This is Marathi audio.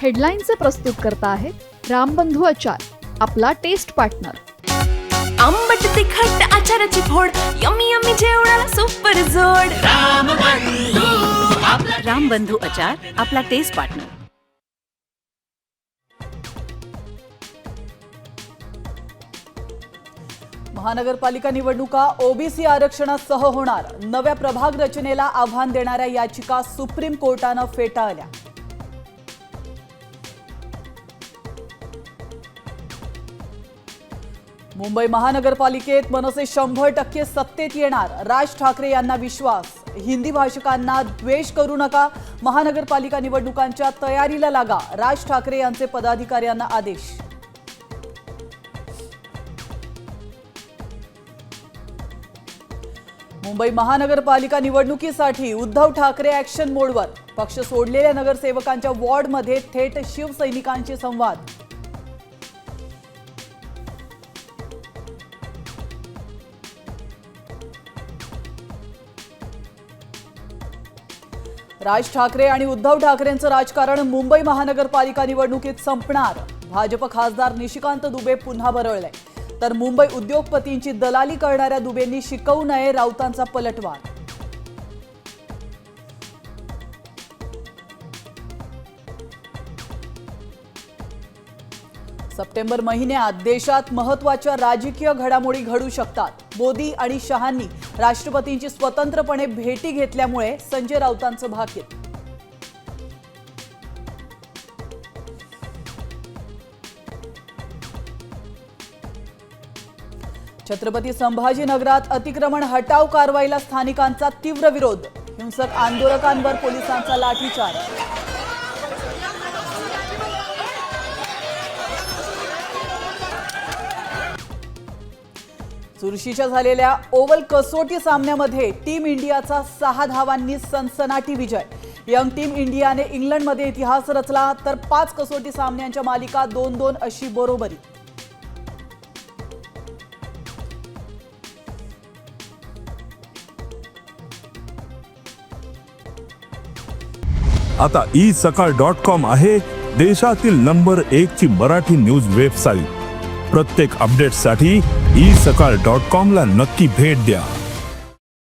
हेडलाईनचे प्रस्तुतकर्ता आहेत रामबंधू आचार, आपला टेस्ट पार्टनर. आंबट तिखट आचाराची फोड, यम्मी यम्मी जेवणाला सुपर जोड. रामबंधू आचार, आपला टेस्ट पार्टनर. महानगरपालिका निवडणुका ओबीसी आरक्षणासह होणार. नव्या प्रभाग रचनेला आव्हान देणाऱ्या याचिका सुप्रीम कोर्टानं फेटाळल्या. मुंबई महानगरपालिकेत मनसे 100% सत्तेत येणार. राज ठाकरे यांना विश्वास. हिंदी भाषकांना द्वेष करू नका, महानगरपालिका निवडणुकांच्या तयारीला लागा, राज ठाकरे यांचे पदाधिकाऱ्यांना आदेश. मुंबई महानगरपालिका निवडणुकीसाठी उद्धव ठाकरे ॲक्शन मोडवर. पक्ष सोडलेल्या नगरसेवकांच्या वॉर्डमध्ये थेट शिवसैनिकांशी संवाद. राज ठाकरे आणि उद्धव ठाकरेंचं राजकारण मुंबई महानगरपालिका निवडणुकीत संपणार. भाजप खासदार निशिकांत दुबे पुन्हा बरळले, तर मुंबई उद्योगपतींची दलाली करणाऱ्या दुबेंनी शिकवू नये, राऊतांचा पलटवार. सप्टेंबर महिन्यात देशात महत्त्वाच्या राजकीय घडामोडी घडू शकतात. मोदी आणि शहांनी राष्ट्रपतींची स्वतंत्रपणे भेटी घेतल्यामुळे संजय राऊतांचं भाकीत. छत्रपती संभाजीनगरात अतिक्रमण हटाव कारवाईला स्थानिकांचा तीव्र विरोध. हिंसक आंदोलकांवर पोलिसांचा लाठीचार्ज. चुरशीच्या झालेल्या ओव्हल कसोटी सामन्यामध्ये टीम इंडियाचा 6 धावांनी सनसनाटी विजय. यंग टीम इंडियाने इंग्लंडमध्ये इतिहास रचला, तर 5 कसोटी सामन्यांच्या मालिका 2-2 अशी बरोबरी. आता isakal.com आहे देशातील नंबर 1 ची मराठी न्यूज वेबसाईट. प्रत्येक अपडेटसाठी isakal.com ला नक्की भेट द्या.